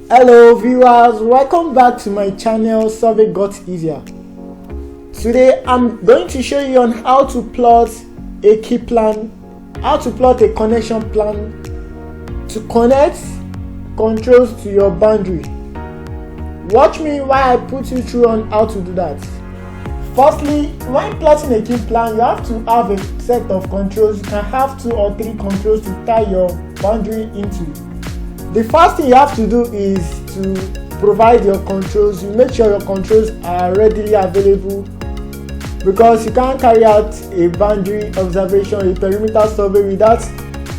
Hello viewers, welcome back to my channel Survey Got Easier. Today I'm going to show you on how to plot a key plan, how to plot a connection plan to connect controls to your boundary. Watch me while I put you through on how to do that. Firstly, when plotting a key plan, you have to have a set of controls. You can have 2 or 3 controls to tie your boundary into. The first thing you have to do is to provide your controls. You make sure your controls are readily available, because you can't carry out a boundary observation, a perimeter survey without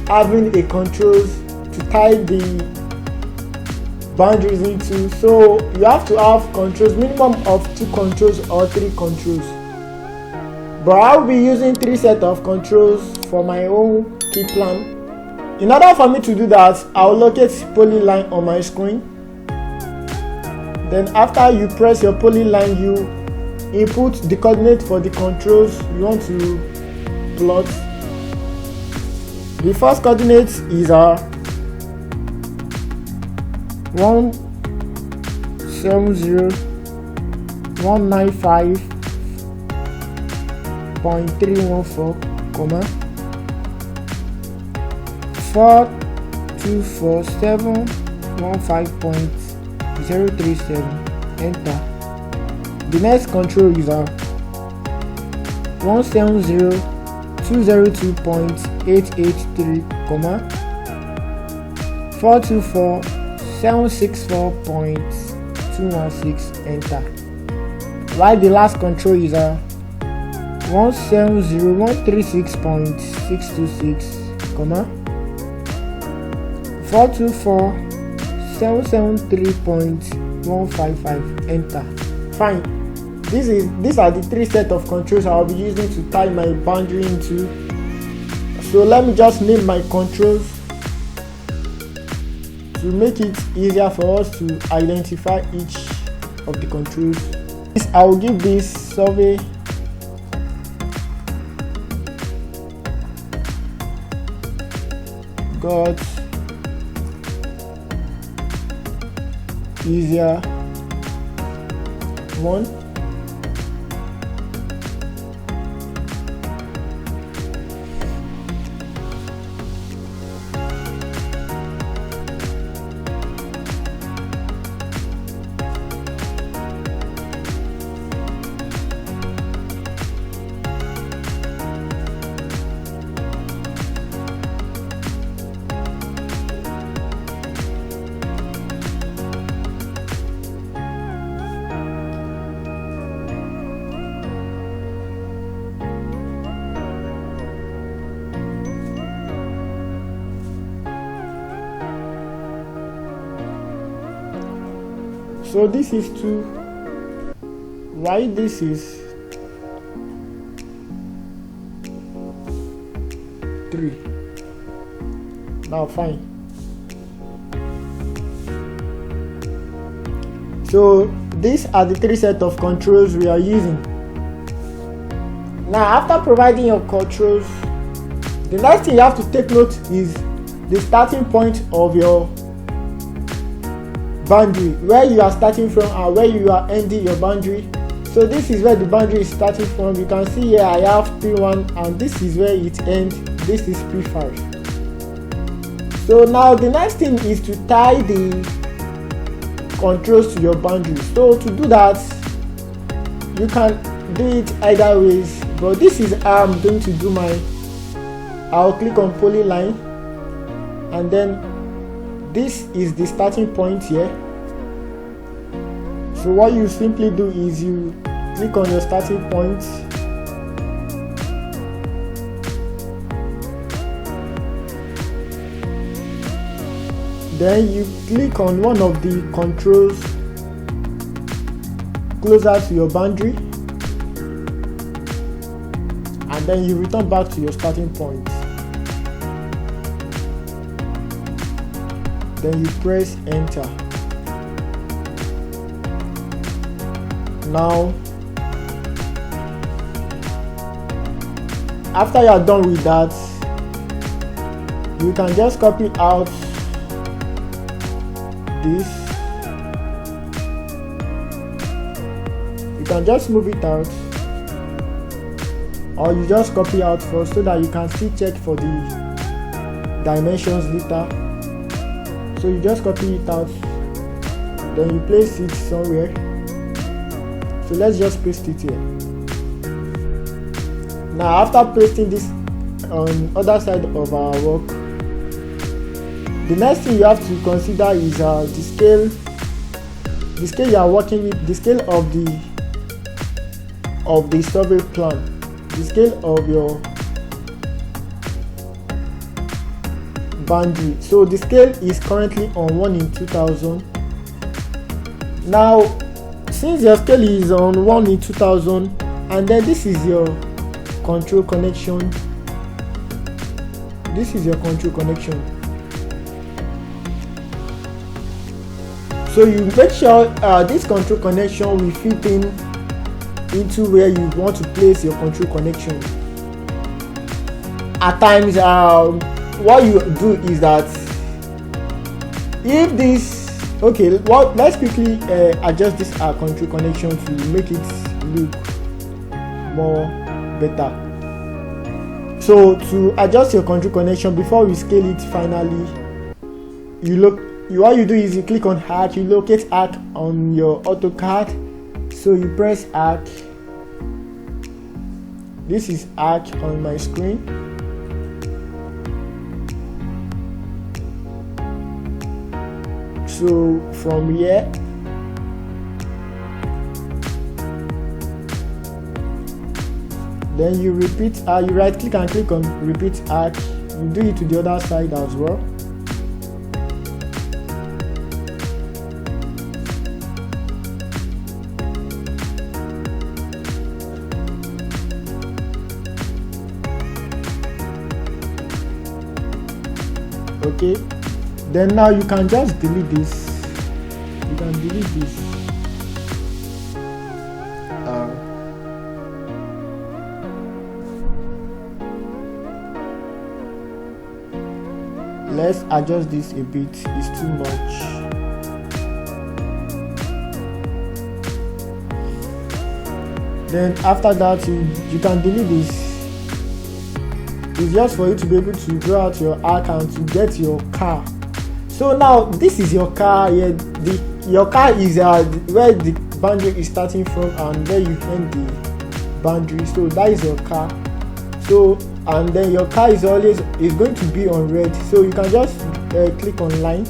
having a controls to tie the boundaries into. So you have to have controls, minimum of 2 controls or 3 controls. But I'll be using 3 sets of controls for my own key plan. In order for me to do that, I'll locate polyline on my screen. Then after you press your polyline, you input the coordinate for the controls you want to plot. The first coordinate is 170.195.314, 424.715.037, enter. The next control is 170.202.883, 424.764.216, enter. While the last control is 170.136.626, 424.773.155, enter. Fine. These are the 3 sets of controls I'll be using to tie my boundary into. So let me just name my controls to make it easier for us to identify each of the controls. I will give this survey got easier 1. So this is 2, while this is 3. Now fine. So these are the 3 sets of controls we are using. Now after providing your controls, the next thing you have to take note is the starting point of your boundary, where you are starting from and where you are ending your boundary. So this is where the boundary is starting from. You can see here I have P1 and this is where it ends. This is P5. So now the next thing is to tie the controls to your boundary. So to do that, you can do it either ways, but this is how I'm going to do my. I'll click on polyline, and then this is the starting point here. So what you simply do is you click on your starting point, then you click on one of the controls closer to your boundary, and then you return back to your starting point. Then you press enter. Now after you are done with that, you can just copy out this. You can just move it out, or you just copy out first so that you can still check for the dimensions later. So you just copy it out, then you place it somewhere. So let's just paste it here. Now after pasting this on other side of our work, the next thing you have to consider is the scale you are working with, the scale of the survey plan, the scale of your boundary. So the scale is currently on 1 in 2000. Now since your scale is on 1 in 2000, and then this is your control connection, this is your control connection. So you make sure this control connection will fit into where you want to place your control connection. At times what you do is that if this, okay, well, let's quickly adjust this control connection to make it look more better. So to adjust your control connection before we scale it finally, what you do is you click on arc, you locate arc on your AutoCAD. So you press arc. This is arc on my screen. So from here, then you repeat, you right click and click on repeat arc. You do it to the other side as well. Okay, then now you can just delete this. You can delete this. Let's adjust this a bit. It's too much. Then after that, you can delete this. It's just for you to be able to draw out your arc and to get your car. So now this is your car here. Your car is where the boundary is starting from and where you end the boundary. So that is your car. So and then your car is going to be on red. So you can just click on line.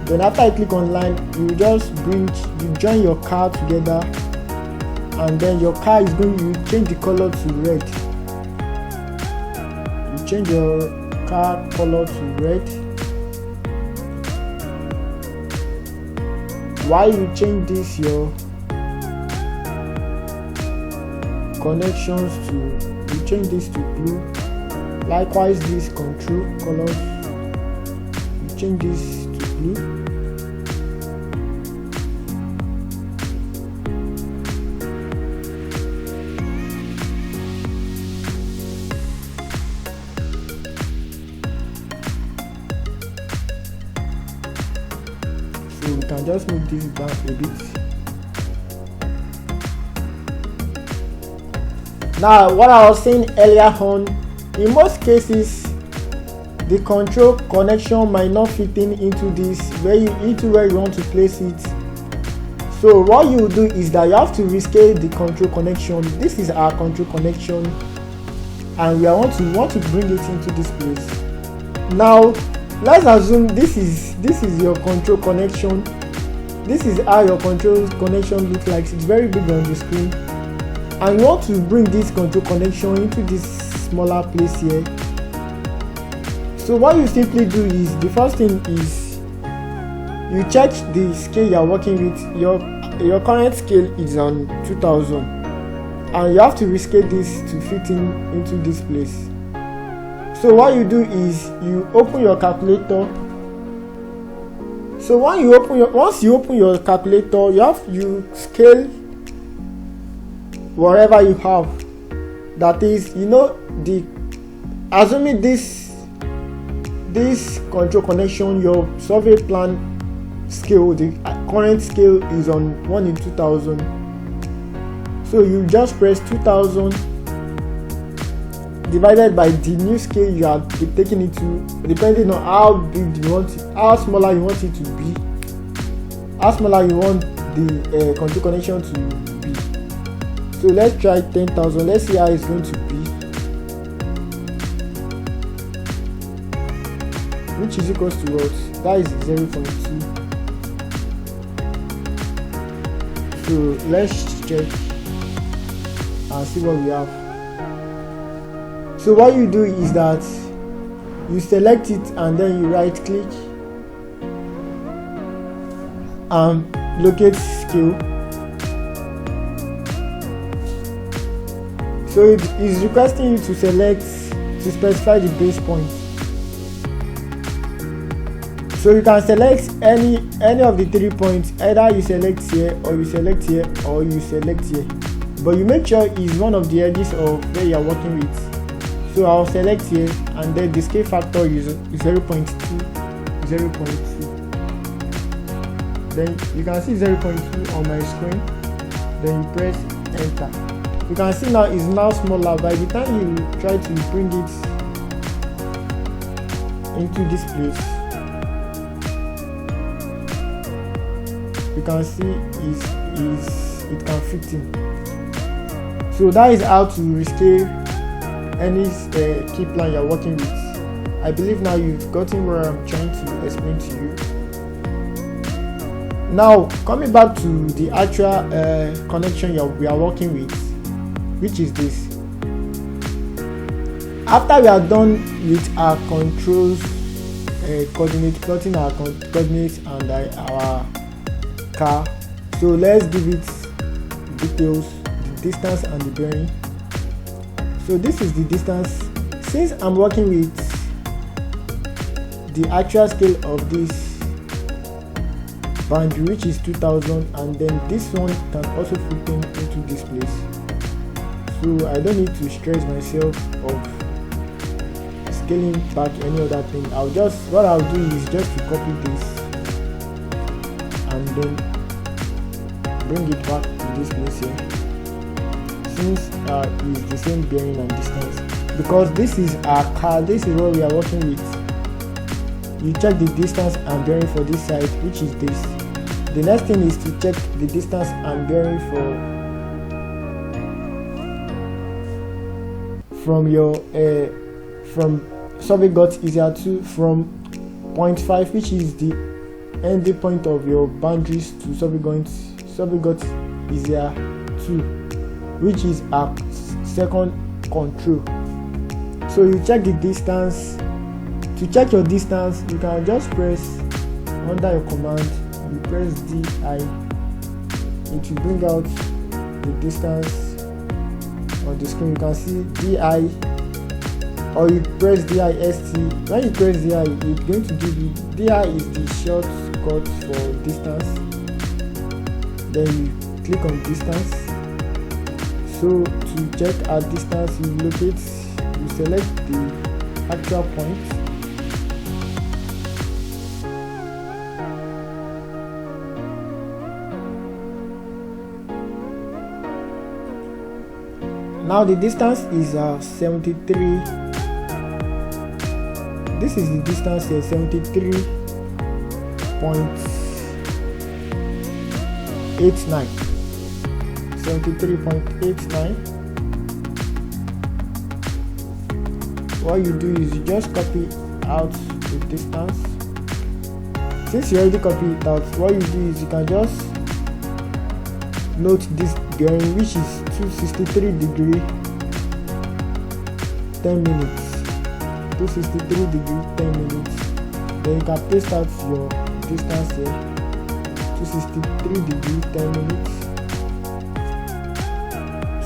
Then after I click on line, you join your car together, and then your car is you change the color to red. Change your car color to red. While you change this, your connections you change this to blue. Likewise, this control colors, you change this to blue. We can just move this down a bit. Now, what I was saying earlier on, in most cases, the control connection might not fit into this where you want to place it. So what you do is that you have to rescale the control connection. This is our control connection, and we want to bring it into this place. Now, let's assume this is your control connection. This is how your control connection looks like. It's very big on the screen, and you want to bring this control connection into this smaller place here. So what you simply do is, the first thing is you check the scale you are working with. Your current scale is on 2000, and you have to rescale this to fit into this place. So what you do is you open your calculator. So once you open your calculator, you scale whatever you have. That is, assuming this this control connection, your survey plan scale, the current scale is on 1 in 2000. So you just press 2000 divided by the new scale you are taking it to, depending on how big you want it, how smaller you want it to be, how smaller you want the control connection to be. So let's try 10,000. Let's see how it's going to be, which is equals to what? That is 0.2. So let's check and see what we have. So what you do is that you select it and then you right click and locate scale. So it is requesting you to specify the base point. So you can select any of the 3 points. Either you select here, or you select here, or you select here, but you make sure it's one of the edges of where you are working with. So I'll select here, and then the scale factor is 0.2. Then you can see 0.2 on my screen. Then you press enter. You can see now it's now smaller. By the time you try to bring it into this place, you can see it can fit in. So that is how to rescale any key plan you're working with. I believe now you've gotten where I'm trying to explain to you. Now coming back to the actual connection we are working with, which is this. After we are done with our controls, plotting our coordinates and our car, so let's give it details, the distance and the bearing. So this is the distance. Since I'm working with the actual scale of this boundary, which is 2000, and then this one can also fit into this place, so I don't need to stress myself of scaling back any other thing. What I'll do is just to copy this and then bring it back to this place here, since it's the same bearing and distance, because this is our car, this is what we are working with. You check the distance and bearing for this side, which is this. The next thing is to check the distance and bearing from survey got easier to from 0.5, which is the ending point of your boundaries, to survey got easier to, which is our second control. So you check the distance. To check your distance, you can just press under your command, you press DI, it will bring out the distance on the screen. You can see DI, or you press DIST. When you press DI, it's going to give you, DI is the shortcut for distance. Then you click on distance. So to check our distance, you select the actual point. Now the distance is 73. This is the distance here, 73.89. What you do is you just copy out the distance. Since you already copied it out, what you do is you can just note this bearing, which is 263 degree 10 minutes. 263 degree 10 minutes. Then you can paste out your distance here, 263 degree 10 minutes.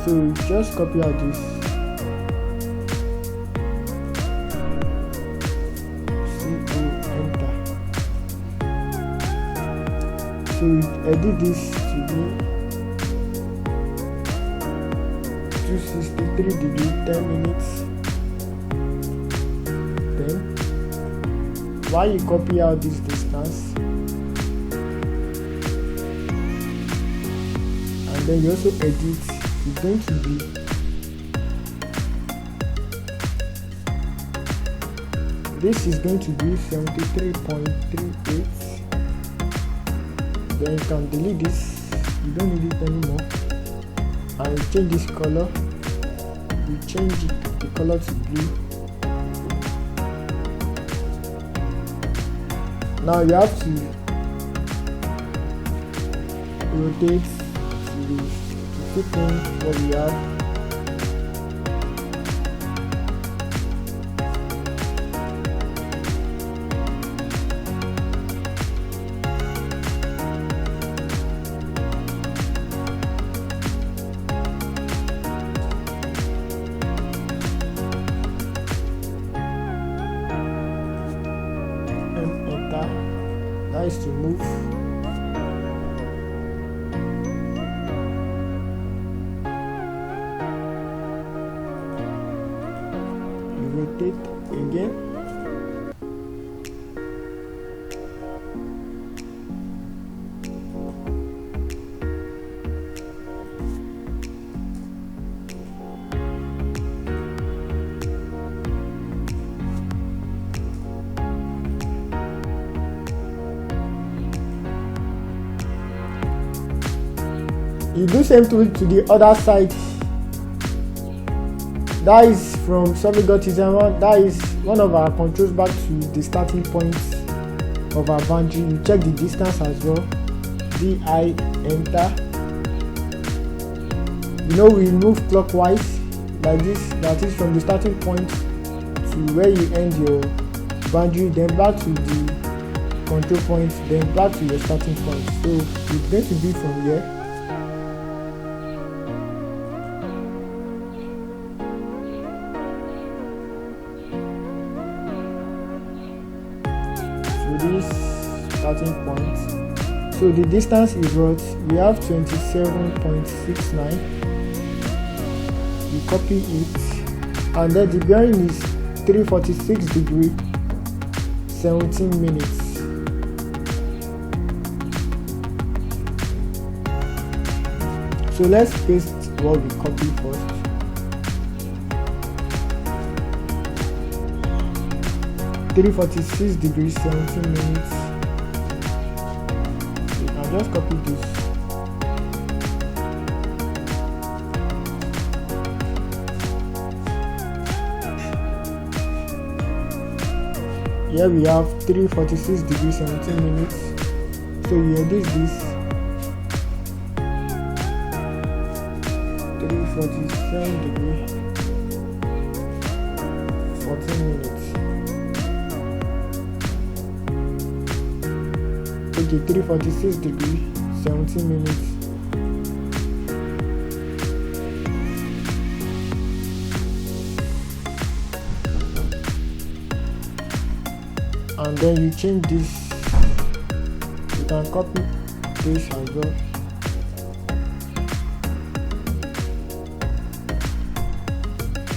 So just copy out this. Enter. So we edit this to be 263 degree 10 minutes. Then while you copy out this distance, and then you also edit, it's going to be this is going to be 73.38. Then you can delete this, you don't need it anymore, and you change this color, you change the color to blue. Now you have to rotate to fit in what we have. That is to move. You rotate again. You do same thing to the other side. That is from Survey Design. That is one of our controls back to the starting point of our boundary. You check the distance as well. DI, enter. You know, we move clockwise like this. That is from the starting point to where you end your boundary, then back to the control point, then back to your starting point. So it's going to be from here. This starting point. So the distance is what we have 27.69. You copy it, and then the bearing is 346 degree 17 minutes. So let's paste what we copied first. (346 degrees 17 minutes). You can just copy this. Here we have 346 degrees 17 minutes. So you edit this 347 degrees 14 minutes. Okay, 346 degrees 17 minutes. And then you change this. You can copy this as well.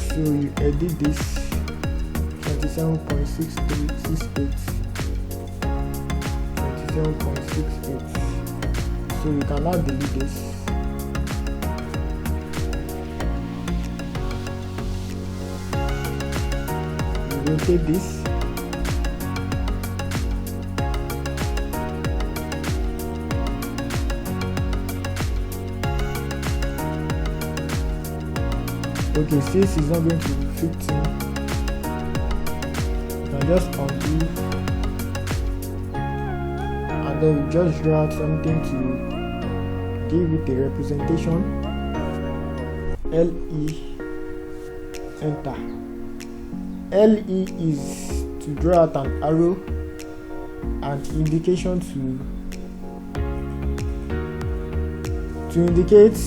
So you edit this 27.6368. 27.68. So you can now delete this. You rotate this. Okay, since it's not going to fit in, you can just undo. And then we just draw out something to give it a representation. LE, enter. LE is to draw out an arrow and indication to indicate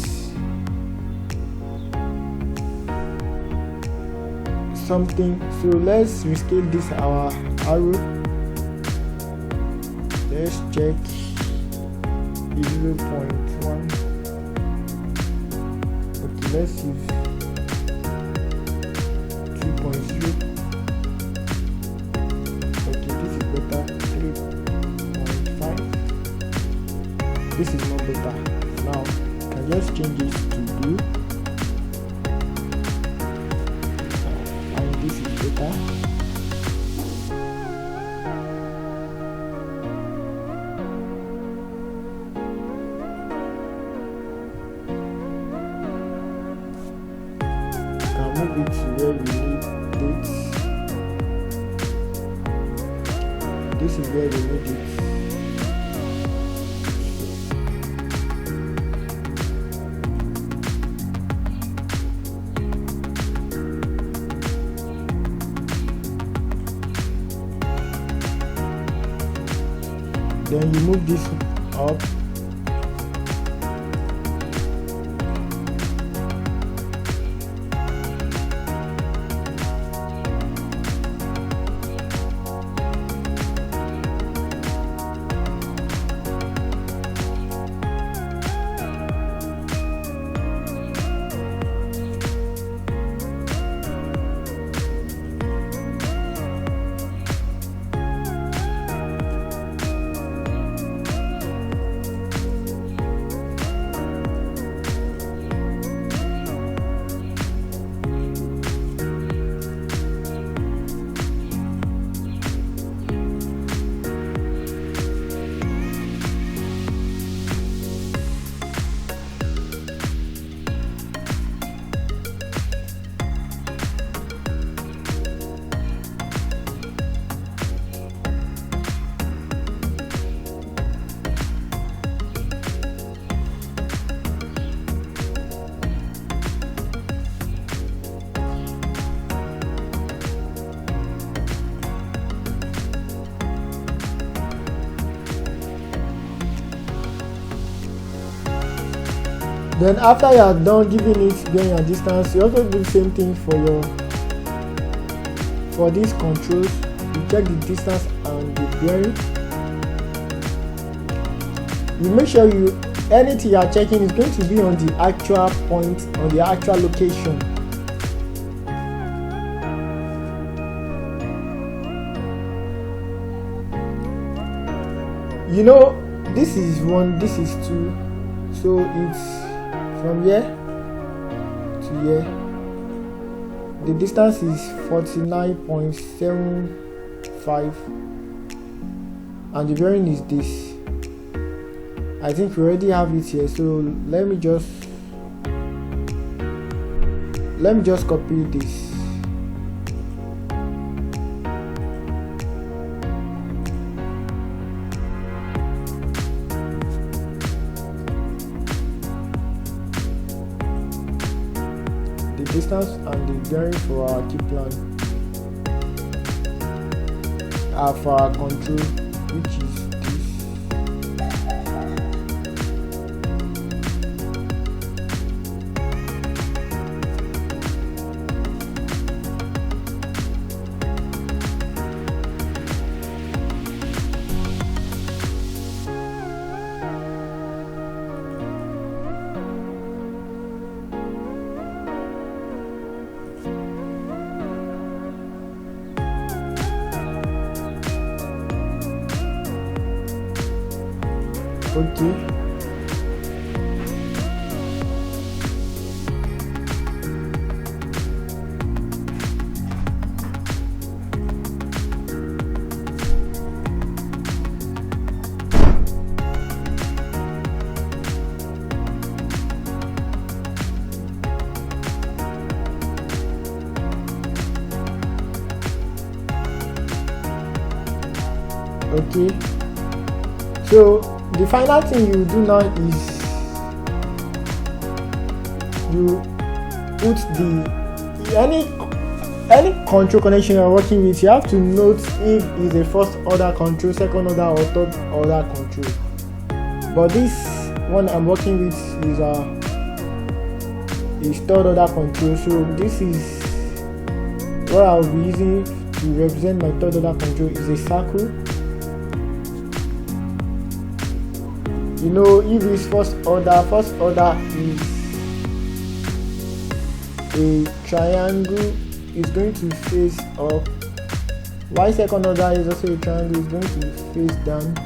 something. So let's rescale this our arrow. Let's check 0.1. Okay, let's use 2.0. Okay, this is better. this is not better. Now you can just change this to blue, and this is better. Move it to where we need it. This is where we need it. Then you move this up. Then after you are done giving it bearing and distance, you also do the same thing for these controls. You check the distance and the bearing. You make sure anything you are checking is going to be on the actual point, on the actual location. You know, this is 1, this is 2, so it's from here to here. The distance is 49.75 and the bearing is this. I think we already have it here, so let me just copy this. The distance and the bearing for our Keyplan are for our control, which is this. Okay. Okay. So the final thing you do now is you put any control connection you're working with. You have to note if it's a first order control, second order, or third order control. But this one I'm working with is third order control. So this is what I'll be using to represent my third order control is a circle. You know, if it's first order is a triangle, it's going to face up, while second order is also a triangle, it's going to face down.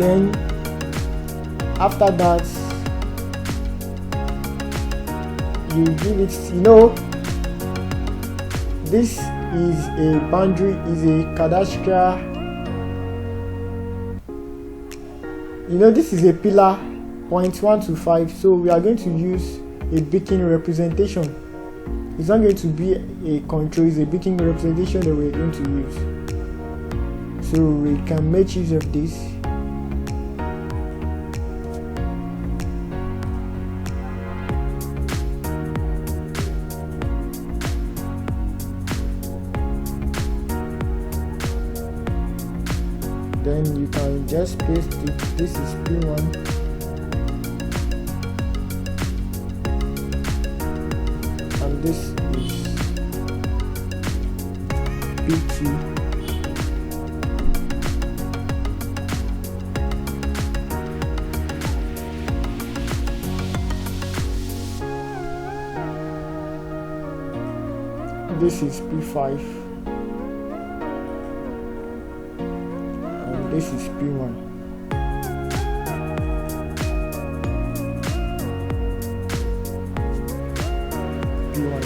Then after that, you give it, this is a boundary, is a cadastral, this is a pillar point 1 to 5, so we are going to use a beacon representation. It's not going to be a control, it's a beacon representation that we're going to use, so we can make use of this. Then you can just paste it. This is P1, and this is P2. This is P5. This is P1. P1.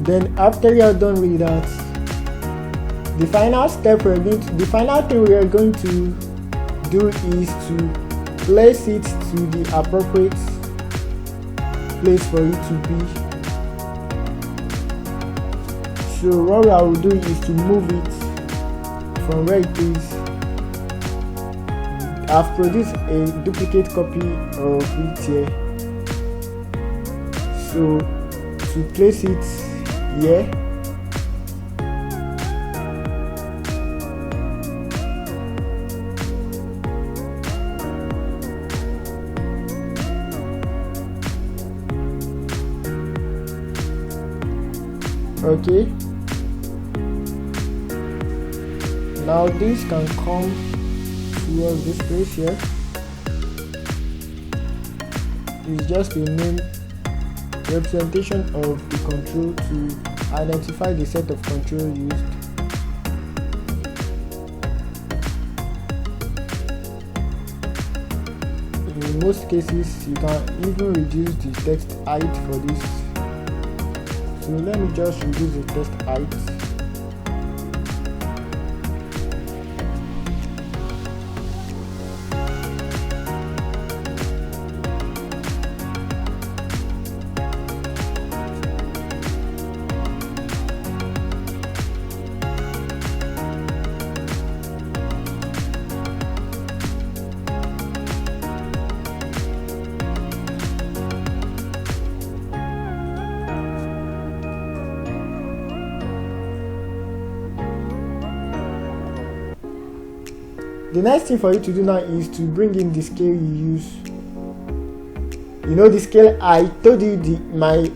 Then after you are done with that, the final thing we are going to do is to place it to the appropriate place for it to be. So what I will do is to move it from where it is. I've produced a duplicate copy of it here, so to place it here, okay. Now this can come towards this place here. It's just a name representation of the control to identify the set of control used. In most cases, you can even reduce the text height for this. So let me just reduce the text height. The next thing for you to do now is to bring in the scale you use. The scale, I told you my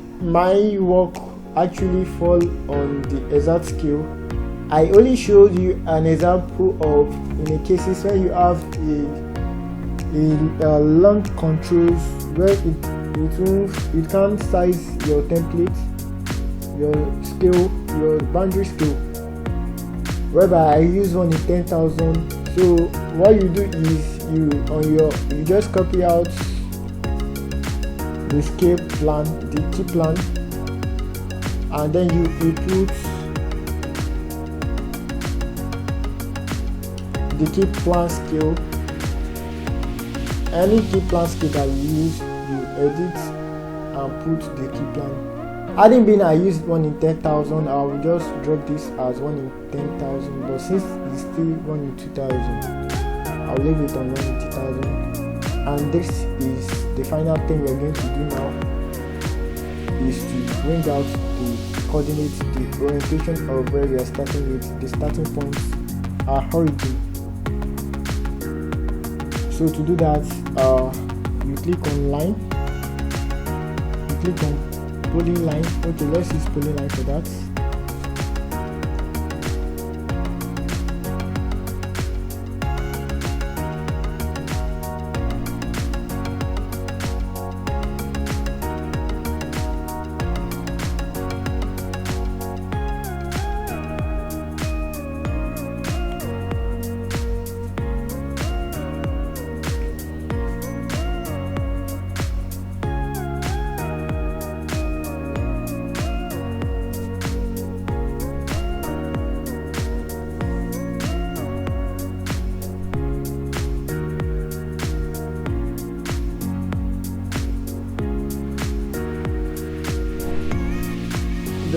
work actually fall on the exact scale. I only showed you an example of in a cases where you have a long controls where it can size your template, your scale, your boundary scale, whereby I use one in 10,000. So what you do is you just copy out the scale plan, the Keyplan, and then you input the Keyplan scale. Any Keyplan scale that you use, you edit and put the Keyplan. Hadn't been I used one in 10,000, I will just drop this as one in 10,000, but since it's still one in 2,000, I'll leave it on 1 in 2,000. And this is the final thing we're going to do now, is to bring out the coordinates, the orientation of where we are starting with. The starting points are origin. So to do that, you click on line, you click on polling line. Okay, let's use polling line for that.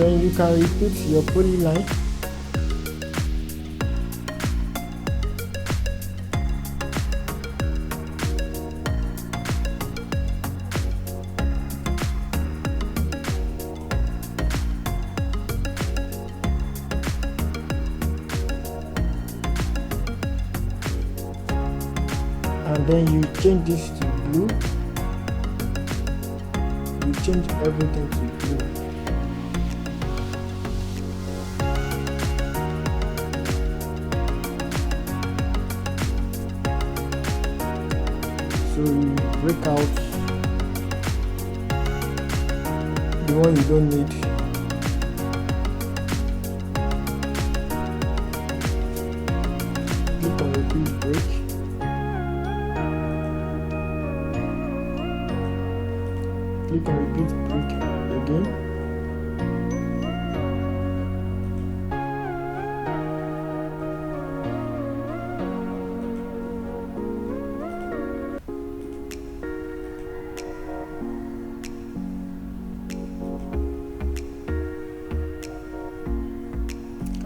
Then you can repeat your polyline. And then you change this to blue. You change everything to blue. So you break out the one you don't need. Click on repeat break. Click on repeat break again.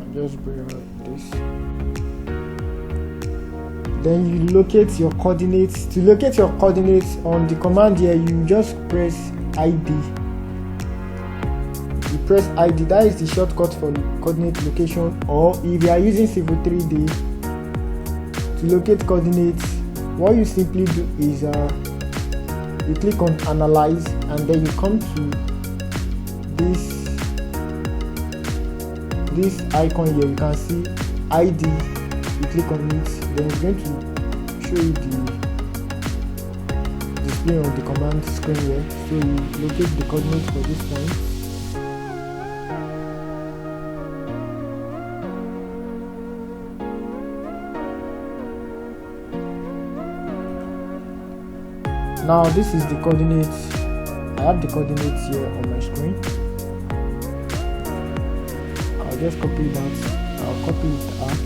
And just bring out this. Then you locate your coordinates. To locate your coordinates on the command here, you just press ID. You press ID, that is the shortcut for coordinate location. Or if you are using Civil 3D to locate coordinates, what you simply do is you click on Analyze, and then you come to this icon here. You can see ID. You click on it, then it's going to show you the display on the command screen here. So you locate the coordinates for this point. Now this is the coordinates. I have the coordinates here on my screen. I'll just copy that. I'll copy it out.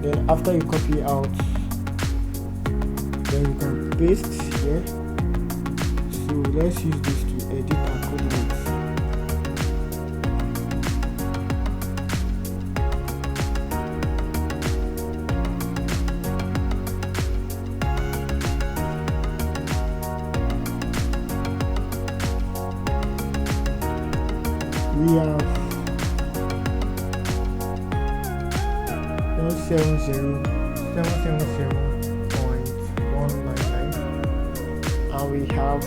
Then after you copy out, then you can paste here. So let's use this to edit our coordinates. We have 770.199, and we have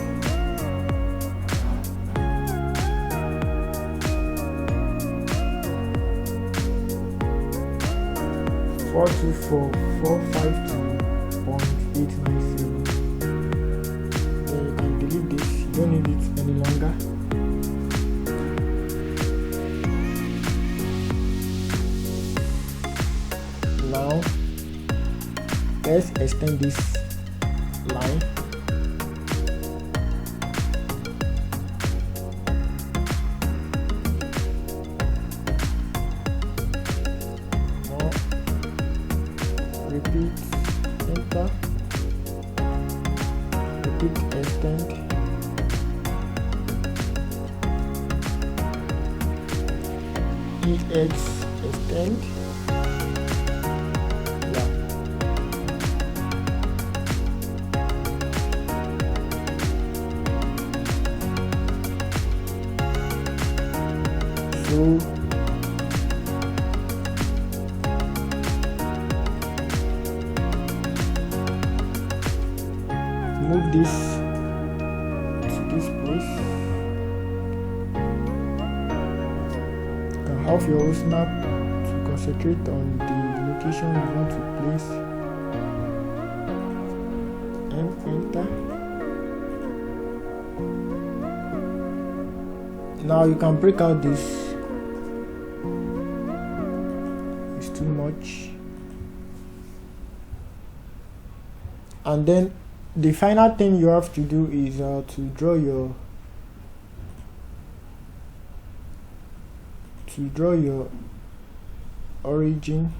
424,452.897. Then you can delete this, you don't need it any longer. Now let's extend this line. More. Repeat, enter. Repeat, extend. EX, extend. So move this to this place. You can have your snap to concentrate on the location you want to place, and enter. Now you can break out this. Too much. And then the final thing you have to do is to draw your origin.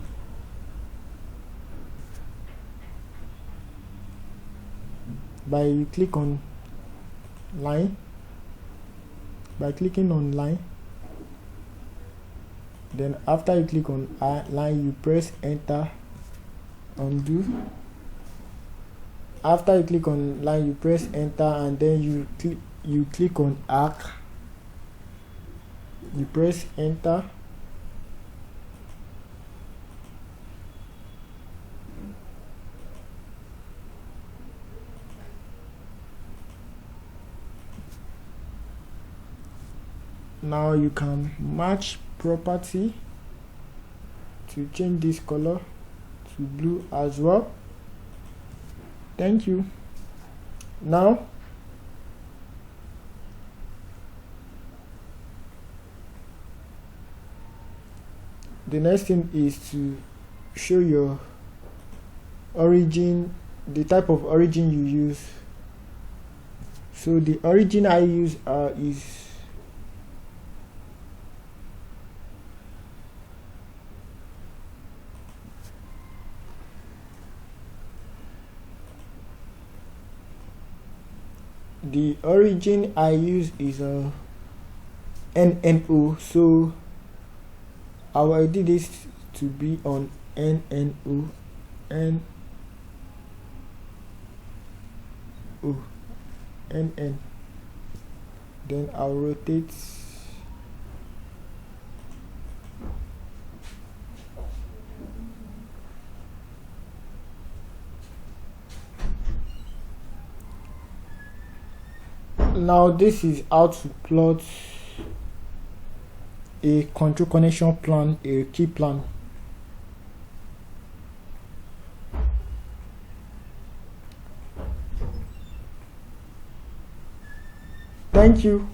By you click on line, by clicking on line. Then after you click on line, you press enter, undo. After you click on line, you press enter, and then you click on arc, you press enter. Now you can match property to change this color to blue as well. Thank you. Now the next thing is to show your origin, the type of origin you use. So the origin I use is NNO, so I will edit this to be on NNO, NN. Then I'll rotate. Now this is how to plot a control connection plan, a Keyplan. Thank you.